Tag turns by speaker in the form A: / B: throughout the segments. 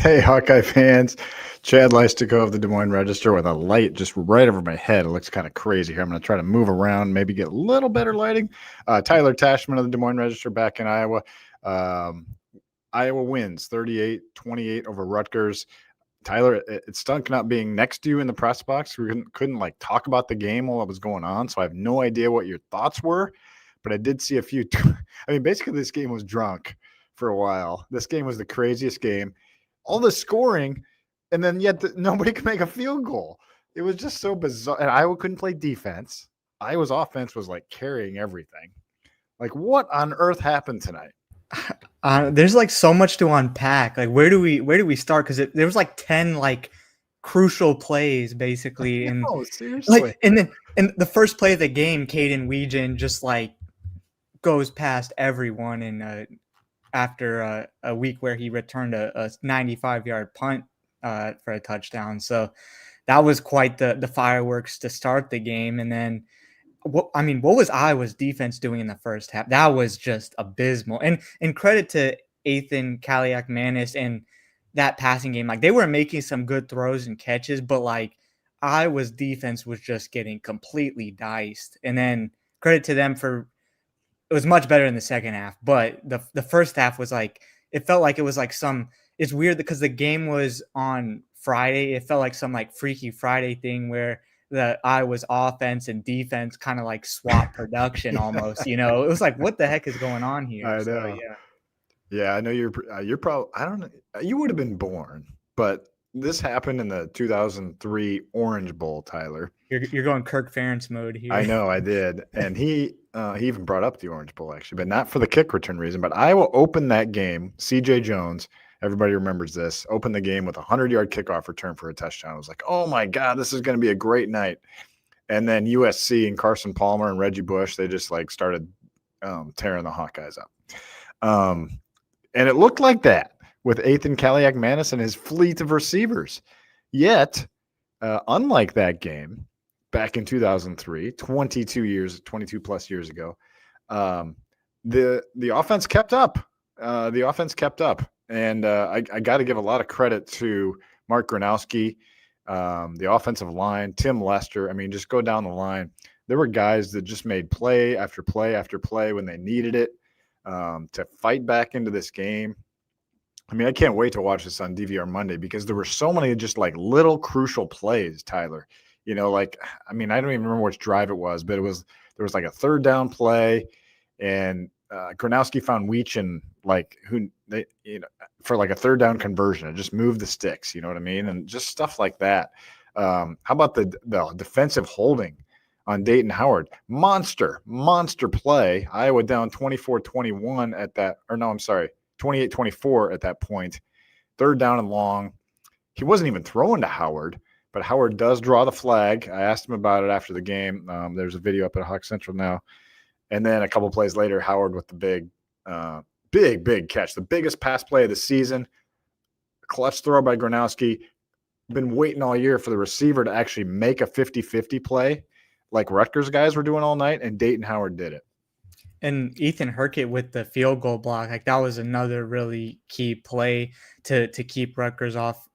A: Hey, Hawkeye fans. Chad Leistikow of the Des Moines Register with a light just right over my head. It looks kind of crazy here. I'm going to try to move around, maybe get a little better lighting. Tyler Tachman of the Des Moines Register back in Iowa. Um, Iowa wins 38-28 over Rutgers. Tyler, it stunk not being next to you in the press box. We couldn't like talk about the game while it was going on, so I have no idea what your thoughts were. But I did see a few. I mean, basically, this game was drunk for a while. This game was the craziest game. All the scoring, and then yet nobody could make a field goal. It was just so bizarre. And Iowa couldn't play defense. Iowa's offense was like carrying everything. Like, what on earth happened tonight?
B: There's like so much to unpack. Like, where do we start? Because there was like 10 like crucial plays basically, and
A: seriously,
B: like, and then in the first play of the game, Caden Weegan just like goes past everyone, and after a week where he returned a 95-yard punt for a touchdown. So that was quite the fireworks to start the game. And then, what was Iowa's defense doing in the first half? That was just abysmal. And credit to Ethan Kaliak-Manis and that passing game. Like, they were making some good throws and catches, but like Iowa's defense was just getting completely diced. And then credit to them for – it was much better in the second half, but the first half was like, it felt like it was like it's weird because the game was on Friday. It felt like some like Freaky Friday thing where the Iowa's offense and defense kind of like swap production almost, It was like, what the heck is going on here?
A: I know.
B: So, yeah.
A: Yeah, I know you're probably, I don't know, you would have been born, but this happened in the 2003 Orange Bowl, Tyler.
B: You're going Kirk Ferentz mode here.
A: I know, I did. And he even brought up the Orange Bowl, actually, but not for the kick return reason. But Iowa opened that game. C.J. Jones, everybody remembers this, opened the game with a 100-yard kickoff return for a touchdown. I was like, oh, my God, this is going to be a great night. And then USC and Carson Palmer and Reggie Bush, they just, like, started tearing the Hawkeyes up. And it looked like that with Ethan Kaliak-Manis and his fleet of receivers. Yet, unlike that game back in 2003, 22 plus years ago, the offense kept up. The offense kept up. And I got to give a lot of credit to Mark Gronowski, the offensive line, Tim Lester. I mean, just go down the line. There were guys that just made play after play after play when they needed it. To fight back into this game. I mean, I can't wait to watch this on DVR Monday because there were so many just like little crucial plays, Tyler. Like, I mean, I don't even remember which drive it was, but there was like a third down play, and Gronowski found Weechin for like a third down conversion and just moved the sticks, you know what I mean? And just stuff like that. How about the defensive holding on Dayton Howard? Monster play. Iowa down 24-21 at that, or no, I'm sorry, 28-24 at that point. Third down and long. He wasn't even throwing to Howard, but Howard does draw the flag. I asked him about it after the game. There's a video up at Hawk Central now. And then a couple plays later, Howard with the big catch, the biggest pass play of the season. Clutch throw by Gronowski. Been waiting all year for the receiver to actually make a 50-50 play like Rutgers guys were doing all night, and Dayton Howard did it.
B: And Ethan Herkett with the field goal block, like that was another really key play to keep Rutgers off,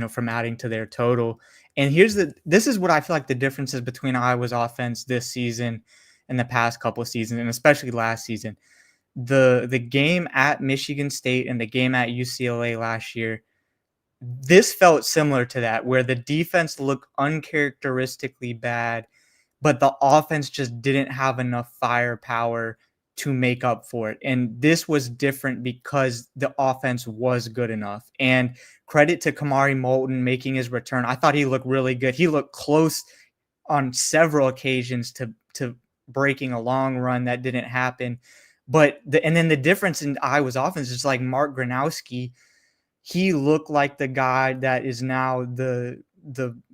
B: from adding to their total. And this is what I feel like the differences between Iowa's offense this season and the past couple of seasons, and especially last season. The game at Michigan State and the game at UCLA last year, this felt similar to that, where the defense looked uncharacteristically bad, but the offense just didn't have enough firepower to make up for it. And this was different because the offense was good enough. And credit to Kamari Moulton making his return. I thought he looked really good. He looked close on several occasions to breaking a long run that didn't happen. But then the difference in Iowa's offense is like Mark Gronowski. He looked like the guy that is now the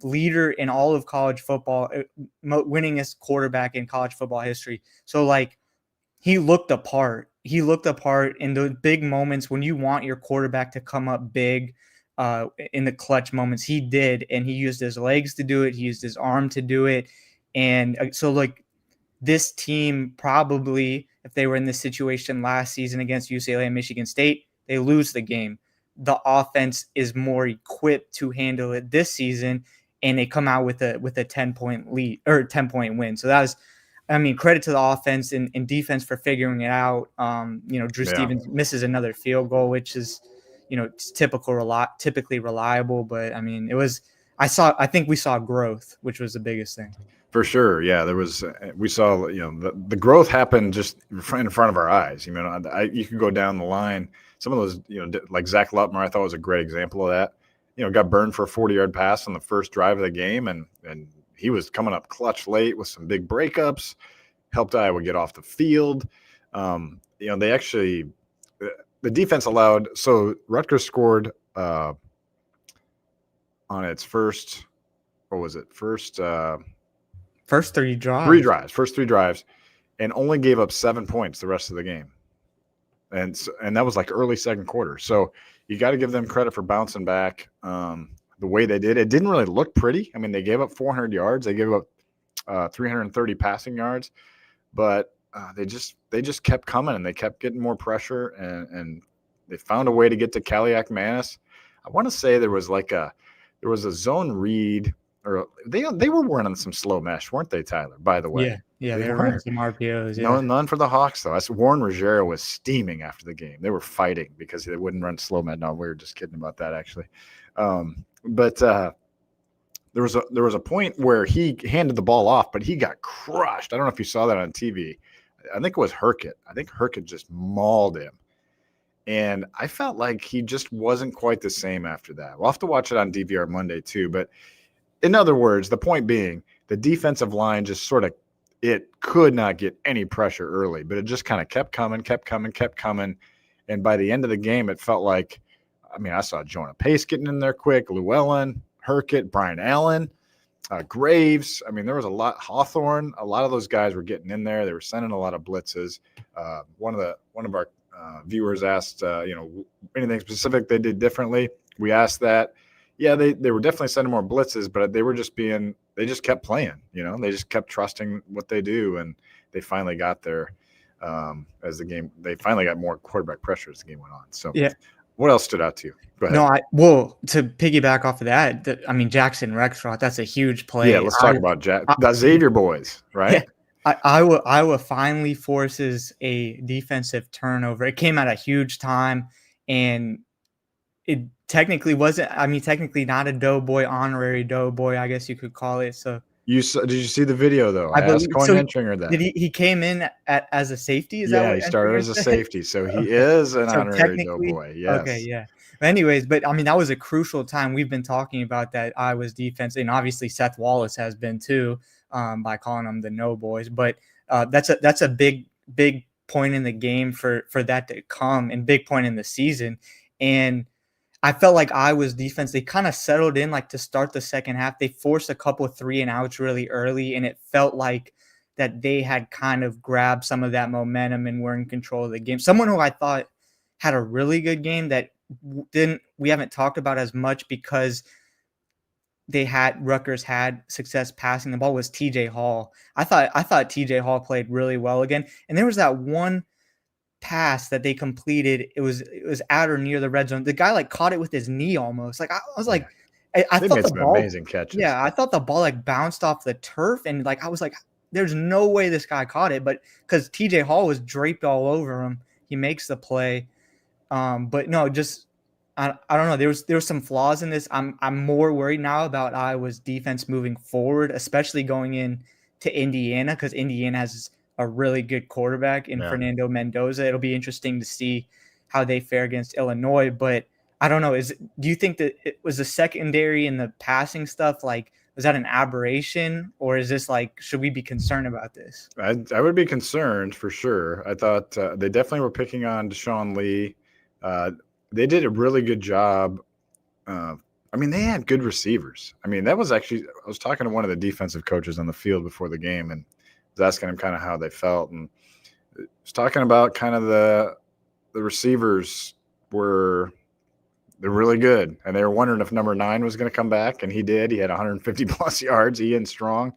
B: leader in all of college football, winningest quarterback in college football history. So like, he looked apart. He looked apart in those big moments when you want your quarterback to come up big in the clutch moments. He did, and he used his legs to do it. He used his arm to do it. And so like, this team probably, if they were in this situation last season against UCLA and Michigan State, they lose the game. the offense is more equipped to handle it this season, and they come out with a 10-point lead or 10-point win. So that was, I mean, credit to the offense and defense for figuring it out. Drew Stevens misses another field goal, which is, it's typically reliable, but I mean, I think we saw growth, which was the biggest thing.
A: For sure. Yeah, we saw, the growth happened just in front of our eyes. You could go down the line. Some of those, like Zach Lutmer, I thought was a great example of that. Got burned for a 40-yard pass on the first drive of the game, and he was coming up clutch late with some big breakups, helped Iowa get off the field. They actually, the defense allowed, so Rutgers scored on its first, what was it? First three drives, and only gave up 7 points the rest of the game. And that was like early second quarter. So you got to give them credit for bouncing back the way they did. It didn't really look pretty. I mean, they gave up 400 yards. They gave up 330 passing yards, but they just kept coming, and they kept getting more pressure, and they found a way to get to Kaliak Manis. I want to say there was a zone read, or they were running some slow mesh, weren't they, Tyler? By the way,
B: yeah, they were running some RPOs. Yeah.
A: No, none for the Hawks though. Warren Ruggiero was steaming after the game. They were fighting because they wouldn't run slow mesh. No, we were just kidding about that actually. But there was a point where he handed the ball off, but he got crushed. I don't know if you saw that on TV. I think it was Herkett. I think Herkett just mauled him. And I felt like he just wasn't quite the same after that. We'll have to watch it on DVR Monday too. But in other words, the point being, the defensive line just it could not get any pressure early, but it just kind of kept coming. And by the end of the game, it felt like, I saw Jonah Pace getting in there quick, Llewellyn, Herkett, Brian Allen, Graves. There was a lot. Hawthorne, a lot of those guys were getting in there. They were sending a lot of blitzes. One of our viewers asked, anything specific they did differently. We asked that. Yeah, they were definitely sending more blitzes, but they just kept playing. They just kept trusting what they do, and they finally got there they finally got more quarterback pressure as the game went on. So yeah. What else stood out to you? Go ahead.
B: To piggyback off of that, Jackson Rexroth, that's a huge play.
A: Yeah, let's talk about the Xavier boys, right?
B: Yeah, Iowa finally forces a defensive turnover. It came at a huge time, and it technically wasn't. Technically not a doughboy, honorary doughboy, I guess you could call it. So
A: did you see the video though? I asked Cohen Hentringer that.
B: Did he came in as a safety? Is
A: he started as a safety, so he is an honorary doughboy. Yes.
B: Okay, yeah. Anyways, but that was a crucial time. We've been talking about that Iowa's defense, and obviously Seth Wallace has been too, by calling them the no boys. But that's a big point in the game for that to come, and big point in the season. And I felt like Iowa's defense, they kind of settled in to start the second half. They forced a couple of 3-and-outs really early, and it felt like that they had kind of grabbed some of that momentum and were in control of the game. Someone who I thought had a really good game that we haven't talked about as much because Rutgers had success passing the ball was TJ Hall. I thought TJ Hall played really well again. And there was that one pass that they completed. It was at or near the red zone. The guy caught it with his knee almost. I was like, I thought the ball,
A: amazing catches.
B: Yeah, I thought the ball bounced off the turf, and I was like, there's no way this guy caught it, but because TJ Hall was draped all over him, he makes the play. But no, just I don't know. There was some flaws in this. I'm more worried now about Iowa's defense moving forward, especially going in to Indiana, because Indiana has a really good quarterback in Fernando Mendoza. It'll be interesting to see how they fare against Illinois. But I don't know. Do you think that it was the secondary and the passing stuff? Was that an aberration, or is this should we be concerned about this?
A: I would be concerned for sure. I thought they definitely were picking on Deshaun Lee. They did a really good job. They had good receivers. That was actually, I was talking to one of the defensive coaches on the field before the game, and was asking him kind of how they felt, and was talking about kind of the receivers they're really good, and they were wondering if number 9 was going to come back, and he did. He had 150 plus yards, Ian Strong,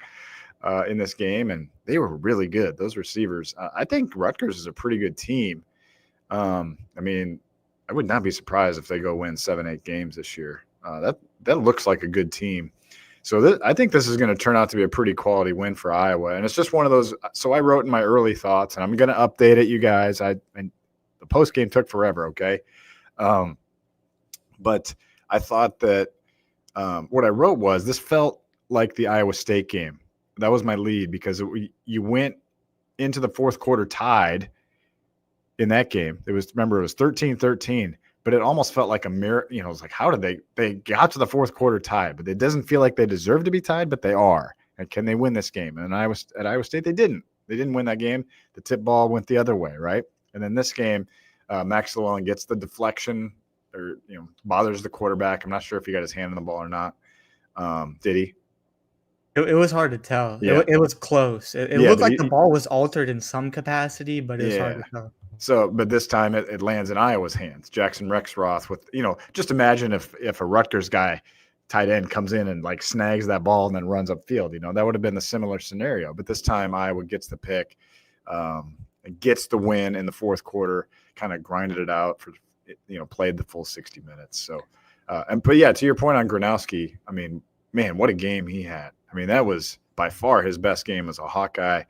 A: in this game, and they were really good. Those receivers. I think Rutgers is a pretty good team. I would not be surprised if they go win 7-8 games this year. That looks like a good team. So I think this is going to turn out to be a pretty quality win for Iowa, and it's just one of those. So I wrote in my early thoughts, and I'm going to update it, you guys. And the post game took forever, okay, but I thought that what I wrote was this felt like the Iowa State game. That was my lead because you went into the fourth quarter tied in that game. It was 13-13. But it almost felt like a mirror. It was like, how did they got to the fourth quarter tied, but it doesn't feel like they deserve to be tied, but they are. And can they win this game? And at Iowa State, they didn't. They didn't win that game. The tip ball went the other way, right? And then this game, Max Llewellyn gets the deflection or, bothers the quarterback. I'm not sure if he got his hand on the ball or not. Did he?
B: It was hard to tell.
A: Yeah.
B: It was close. It looked like the ball was altered in some capacity, but it was hard to tell.
A: So, but this time it lands in Iowa's hands. Jackson Rexroth with, just imagine if a Rutgers guy, tight end, comes in and like snags that ball and then runs upfield. That would have been the similar scenario. But this time Iowa gets the pick, gets the win in the fourth quarter, kind of grinded it out for, played the full 60 minutes. So, but yeah, to your point on Gronowski, I mean, man, what a game he had. I mean, that was by far his best game as a Hawkeye.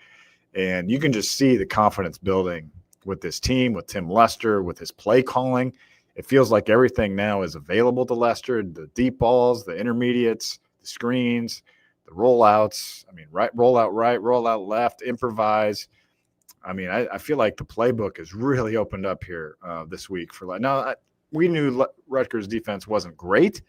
A: And you can just see the confidence building with this team, with Tim Lester, with his play calling. It feels like everything now is available to Lester, the deep balls, the intermediates, the screens, the rollouts. I mean, rollout right, rollout left, improvise. I mean, I feel like the playbook is really opened up here this week. Now, we knew Rutgers' defense wasn't great,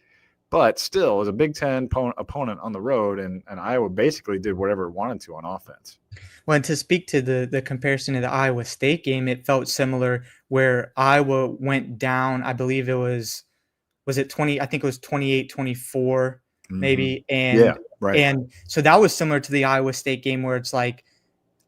A: but still, it was a Big Ten opponent on the road, and Iowa basically did whatever it wanted to on offense.
B: Well, and to speak to the comparison to the Iowa State game, it felt similar where Iowa went down. I believe it was it 20? I think it was 28-24 maybe. And
A: yeah, right.
B: And so that was similar to the Iowa State game where it's like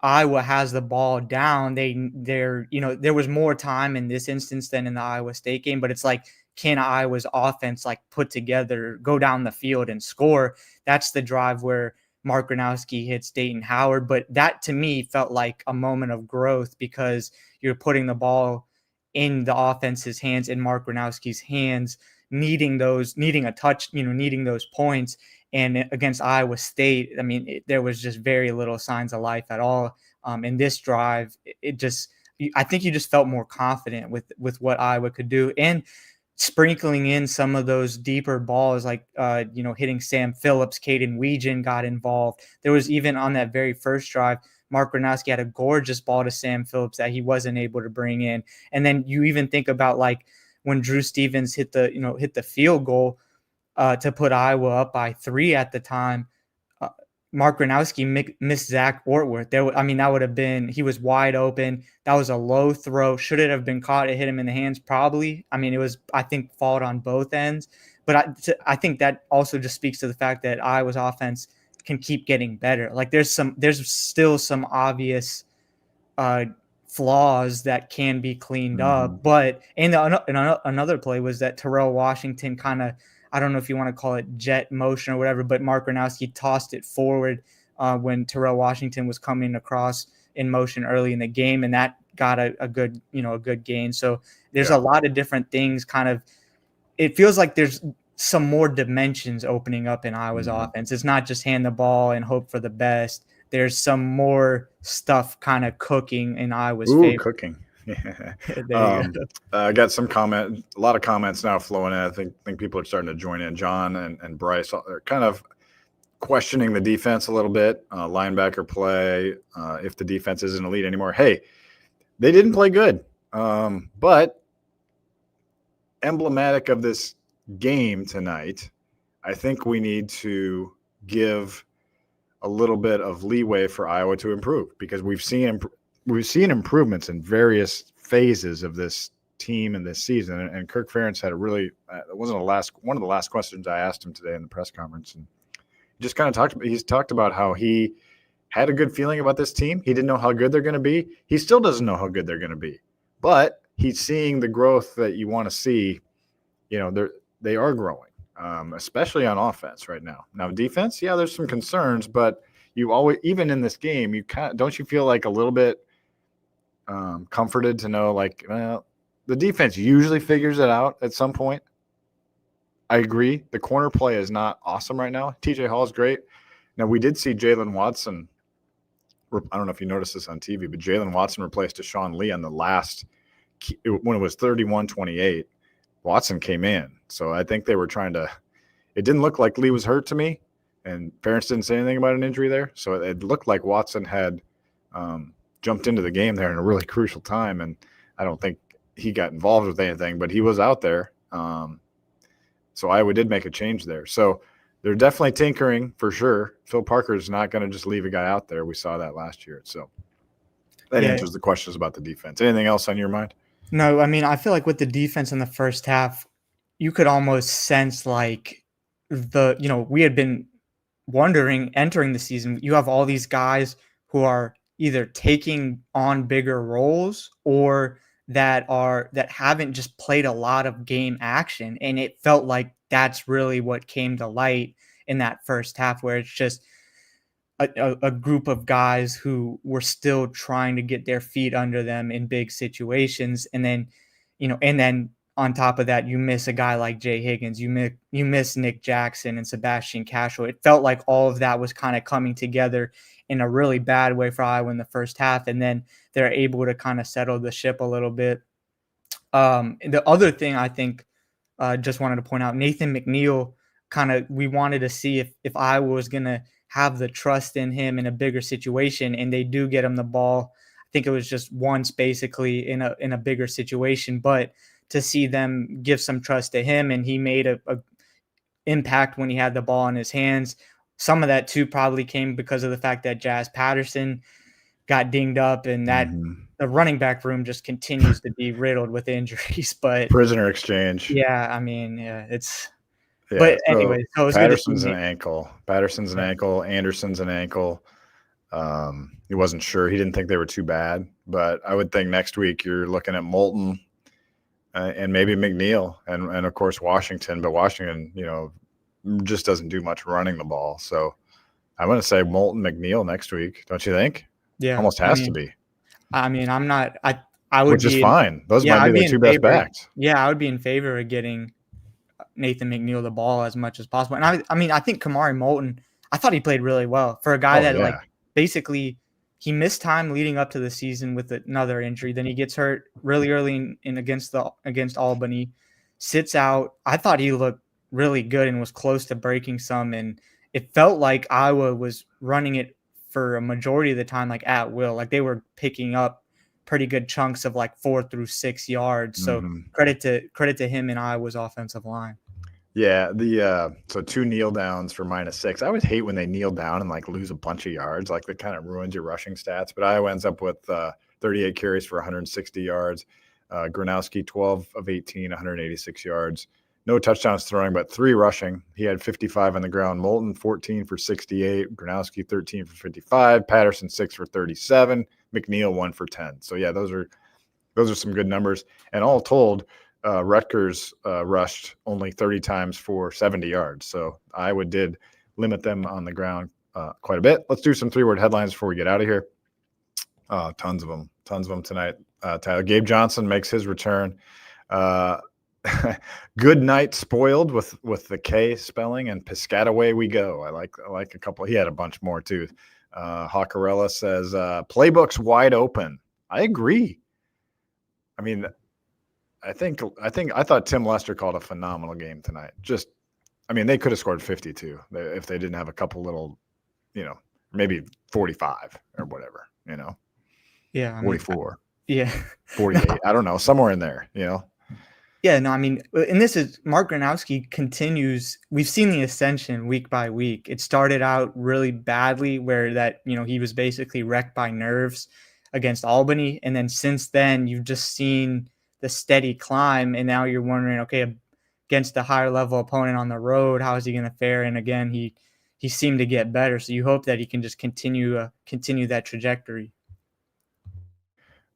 B: Iowa has the ball down. There was more time in this instance than in the Iowa State game, but it's like, can Iowa's offense like put together, go down the field and score? That's the drive where Mark Gronowski hits Dayton Howard. But that to me felt like a moment of growth because you're putting the ball in the offense's hands, in Mark Gronowski's hands, needing a touch, needing those points. And against Iowa State, I mean, there was just very little signs of life at all. In this drive, I think you just felt more confident with what Iowa could do. And sprinkling in some of those deeper balls, like, hitting Sam Phillips, Caden Weegan got involved. There was even on that very first drive, Mark Gronowski had a gorgeous ball to Sam Phillips that he wasn't able to bring in. And then you even think about like when Drew Stevens hit the field goal to put Iowa up by 3 at the time. Mark Gronowski missed Zach Ortworth. That would have been, he was wide open. That was a low throw. Should it have been caught? It hit him in the hands, probably. I mean, it was, I think, fault on both ends. But I think that also just speaks to the fact that Iowa's offense can keep getting better. Like there's still some obvious flaws that can be cleaned up. But another play was that Terrell Washington kind of, I don't know if you want to call it jet motion or whatever, but Mark Gronowski tossed it forward when Terrell Washington was coming across in motion early in the game, and that got a good gain. So there's a lot of different things kind of, it feels like there's some more dimensions opening up in Iowa's offense. It's not just hand the ball and hope for the best. There's some more stuff kind of cooking in Iowa's favor.
A: Cooking. I got a lot of comments now flowing in. I think people are starting to join in. John and Bryce are kind of questioning the defense a little bit, linebacker play, if the defense isn't elite anymore. Hey, they didn't play good, but emblematic of this game tonight, I think we need to give a little bit of leeway for Iowa to improve because we've seen improvements in various phases of this team in this season. And Kirk Ferentz had it wasn't one of the last questions I asked him today in the press conference. And he just kind of talked about how he had a good feeling about this team. He didn't know how good they're going to be. He still doesn't know how good they're going to be, but he's seeing the growth that you want to see. They are growing, especially on offense right now. Now defense, yeah, there's some concerns, but you always, even in this game, don't you feel like a little bit comforted to know, like, well, the defense usually figures it out at some point. I agree. The corner play is not awesome right now. TJ Hall is great. Now, we did see Jalen Watson. I don't know if you noticed this on TV, but Jalen Watson replaced Deshaun Lee on the last when it was 31-28. Watson came in. So I think they were trying to – it didn't look like Lee was hurt to me, and parents didn't say anything about an injury there. So it looked like Watson had jumped into the game there in a really crucial time, and I don't think he got involved with anything, but he was out there. So Iowa did make a change there. So they're definitely tinkering for sure. Phil Parker's not going to just leave a guy out there. We saw that last year. So that answers the questions about the defense. Anything else on your mind?
B: No, I mean, I feel like with the defense in the first half, you could almost sense like we had been wondering entering the season, you have all these guys who are either taking on bigger roles or that haven't just played a lot of game action. And it felt like that's really what came to light in that first half, where it's just a group of guys who were still trying to get their feet under them in big situations. And then, on top of that, you miss a guy like Jay Higgins, you miss Nick Jackson and Sebastian Cashel. It felt like all of that was kind of coming together in a really bad way for Iowa in the first half. And then they're able to kind of settle the ship a little bit. The other thing I think, just wanted to point out, Nathan McNeil, we wanted to see if Iowa was going to have the trust in him in a bigger situation, and they do get him the ball. I think it was just once basically in a bigger situation, but to see them give some trust to him, and he made a impact when he had the ball in his hands. Some of that too probably came because of the fact that Jazz Patterson got dinged up, and that the running back room just continues to be riddled with injuries. But
A: prisoner exchange.
B: Yeah, I mean, it's.
A: Yeah,
B: but anyway, so
A: Patterson's an ankle. Anderson's an ankle. He wasn't sure. He didn't think they were too bad, but I would think next week you're looking at Moulton and maybe McNeil and of course Washington. But Washington, just doesn't do much running the ball. So I'm going to say Moulton, McNeil next week. Don't you think?
B: Yeah,
A: almost has to be.
B: I mean, I'm not. I would.
A: Which is fine. Those might be the two best backs.
B: Yeah, I would be in favor of getting Nathan McNeil the ball as much as possible. And I think Kamari Moulton, I thought he played really well for a guy that basically he missed time leading up to the season with another injury. Then he gets hurt really early in against Albany, sits out. I thought he looked really good and was close to breaking some. And it felt like Iowa was running it for a majority of the time, like at will, like they were picking up pretty good chunks of like 4 through 6 yards. So credit to him and Iowa's offensive line.
A: Yeah, so 2 kneel downs for -6. I always hate when they kneel down and like lose a bunch of yards, like that kind of ruins your rushing stats. But Iowa ends up with 38 carries for 160 yards. Gronowski 12 of 18, 186 yards. No touchdowns throwing, but 3 rushing. He had 55 on the ground. Moulton 14 for 68. Gronowski 13 for 55. Patterson 6 for 37. McNeil 1 for 10. So yeah, those are some good numbers. And all told, Rutgers rushed only 30 times for 70 yards. So Iowa did limit them on the ground quite a bit. Let's do some 3-word headlines before we get out of here. Tons of them tonight. Tyler, Gabe Johnson makes his return. Good night spoiled with the K spelling, and Piscataway we go. I like a couple. He had a bunch more too. Hawkerella says playbook's wide open. I agree. I mean, I thought Tim Lester called a phenomenal game tonight. They could have scored 52 if they didn't have a couple little, maybe 45 or whatever,
B: Yeah.
A: 44.
B: Yeah.
A: 48. I don't know. Somewhere in there,
B: Yeah, no, and this is Mark Gronowski continues. We've seen the ascension week by week. It started out really badly where he was basically wrecked by nerves against Albany. And then since then, you've just seen the steady climb. And now you're wondering, okay, against a higher level opponent on the road, how is he going to fare? And again, he seemed to get better. So you hope that he can just continue that trajectory.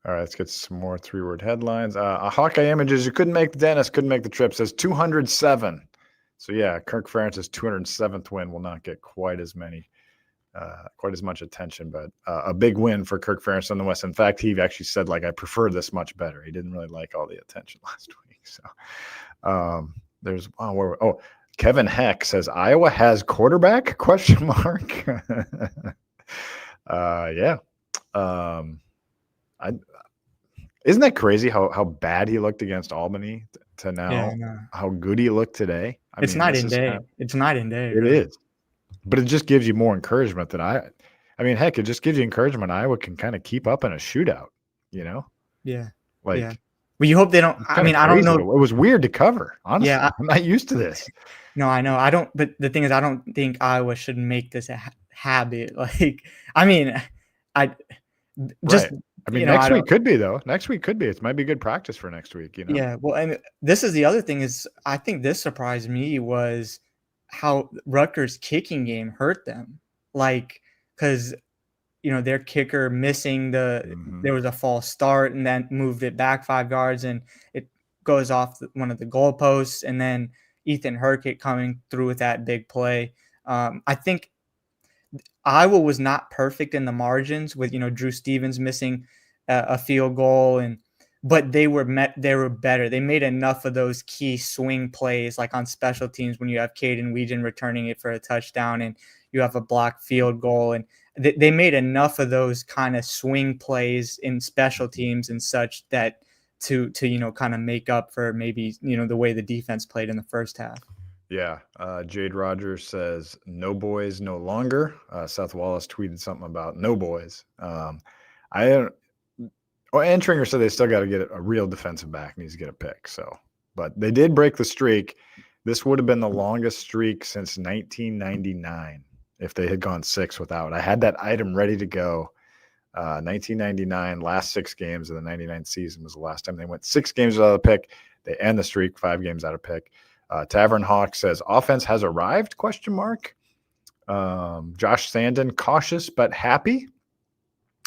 A: All right, let's get some more 3-word headlines. Hawkeye Images, you couldn't make the trip, says 207. So, yeah, Kirk Ferentz's 207th win will not get quite as many quite as much attention, but a big win for Kirk Ferentz on the West. In fact, he actually said, like, I prefer this much better. He didn't really like all the attention last week. So there's Kevin Heck says Iowa has quarterback ? Yeah. Isn't that crazy how bad he looked against Albany to now how good he looked today?
B: It's night and day. It's night and day.
A: It is. But it just gives you more encouragement that I mean, heck, it just gives you encouragement Iowa can kind of keep up in a shootout, you know?
B: Yeah.
A: Like,
B: yeah. Well, you hope they don't. I mean, I don't know.
A: It was weird to cover. Honestly, yeah, I'm not used to this.
B: No, I know. I don't. But the thing is, I don't think Iowa should make this a habit. Like, I mean, I just.
A: Right. I mean, next week could be though. Next week could be. It might be good practice for next week. You know.
B: Yeah. Well, and this is the other thing is I think this surprised me was how Rutgers' kicking game hurt them. Like, because their kicker missing there was a false start and then moved it back 5 yards and it goes off one of the goalposts, and then Ethan Hurkett coming through with that big play. I think Iowa was not perfect in the margins with Drew Stevens missing a field goal, but they were better. They made enough of those key swing plays, like on special teams when you have Caden Weegan returning it for a touchdown and you have a blocked field goal, and they made enough of those kind of swing plays in special teams and such that to kind of make up for maybe the way the defense played in the first half.
A: Yeah. Jade Rogers says no boys no longer. Seth Wallace tweeted something about no boys. And Tringer said they still got to get a real defensive back, needs to get a pick. So, but they did break the streak. This would have been the longest streak since 1999 if they had gone 6 without. I had that item ready to go. 1999, last 6 games of the 99 season was the last time they went 6 games without a pick. They end the streak 5 games out of pick. Tavern Hawk says offense has arrived ? Josh Sandin, cautious but happy.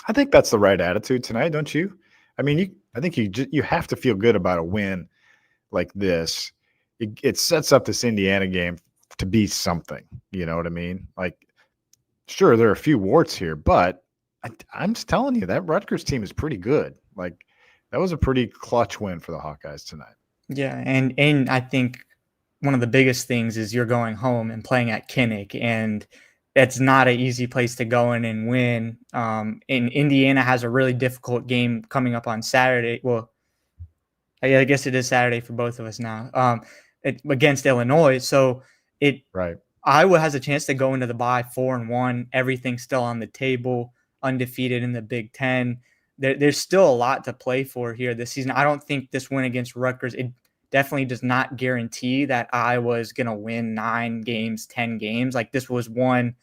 A: I think that's the right attitude tonight, don't you? I mean, I think you have to feel good about a win like this. It sets up this Indiana game to be something. You know what I mean? Like, sure, there are a few warts here, but I'm just telling you that Rutgers team is pretty good. Like, that was a pretty clutch win for the Hawkeyes tonight.
B: Yeah, and I think one of the biggest things is you're going home and playing at Kinnick, and it's not an easy place to go in and win. And Indiana has a really difficult game coming up on Saturday. Well, I guess it is Saturday for both of us now. Against Illinois, so Iowa has a chance to go into the bye 4-1. Everything's still on the table, undefeated in the Big Ten. There's still a lot to play for here this season. I don't think this win against Rutgers, it definitely does not guarantee that Iowa is going to win 9 games, 10 games. Like, this was one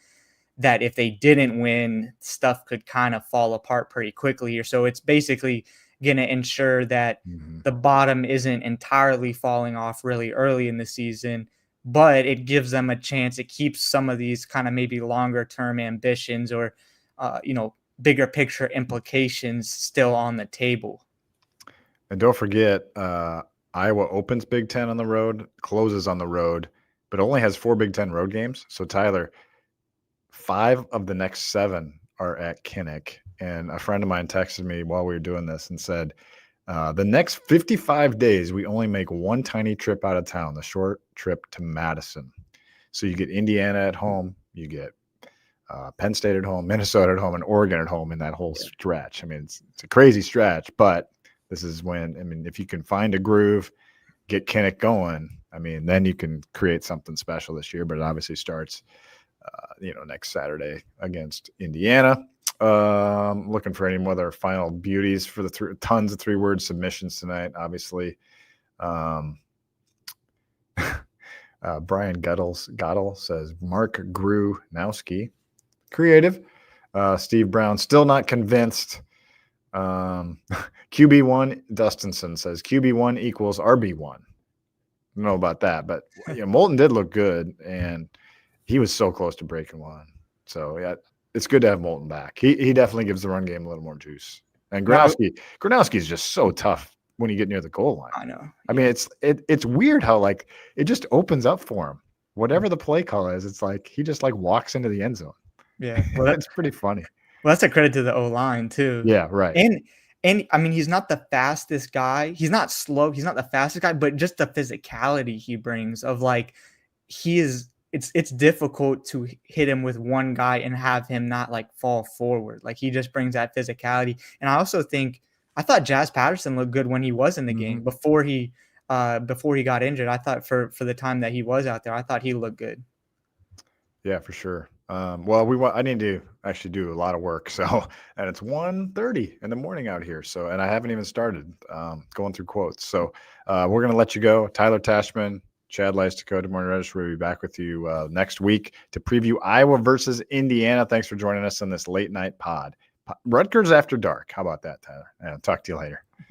B: that if they didn't win, stuff could kind of fall apart pretty quickly here. So it's basically going to ensure that the bottom isn't entirely falling off really early in the season, but it gives them a chance. It keeps some of these kind of maybe longer term ambitions or, bigger picture implications still on the table.
A: And don't forget, Iowa opens Big Ten on the road, closes on the road, but only has 4 Big Ten road games. So, Tyler, 5 of the next 7 are at Kinnick. And a friend of mine texted me while we were doing this and said, the next 55 days, we only make one tiny trip out of town, the short trip to Madison. So you get Indiana at home, you get Penn State at home, Minnesota at home, and Oregon at home in that whole stretch. I mean, it's a crazy stretch, but this is when, if you can find a groove, get Kinnick going, then you can create something special this year. But it obviously starts, next Saturday against Indiana. Looking for any more other final beauties for the tons of 3-word submissions tonight. Obviously, Brian Goddle says Mark Grunowski, creative. Steve Brown still not convinced. QB1 Dustinson says QB1 equals RB1. I don't know about that, but Moulton did look good, and he was so close to breaking one. So yeah, it's good to have Moulton back. He definitely gives the run game a little more juice. And Grunowski is just so tough when you get near the goal line.
B: I know.
A: It's weird how it just opens up for him. Whatever the play call is, it's like he just walks into the end zone.
B: Yeah. Well,
A: It's pretty funny.
B: that's a credit to the O-line too.
A: Yeah, right.
B: And I mean, he's not the fastest guy. He's not slow. He's not the fastest guy, but just the physicality he brings of like he is it's difficult to hit him with one guy and have him not like fall forward. Like he just brings that physicality. And I also think I thought Jazz Patterson looked good when he was in the game before he got injured. I thought for the time that he was out there, I thought he looked good.
A: Yeah, for sure. Well, I need to actually do a lot of work. So, and it's 1:30 in the morning out here. So, and I haven't even started going through quotes. So, we're going to let you go. Tyler Tachman, Chad Leistikow, Des Moines Register. We'll be back with you next week to preview Iowa versus Indiana. Thanks for joining us on this late night pod. Rutgers After Dark. How about that, Tyler? And I'll talk to you later.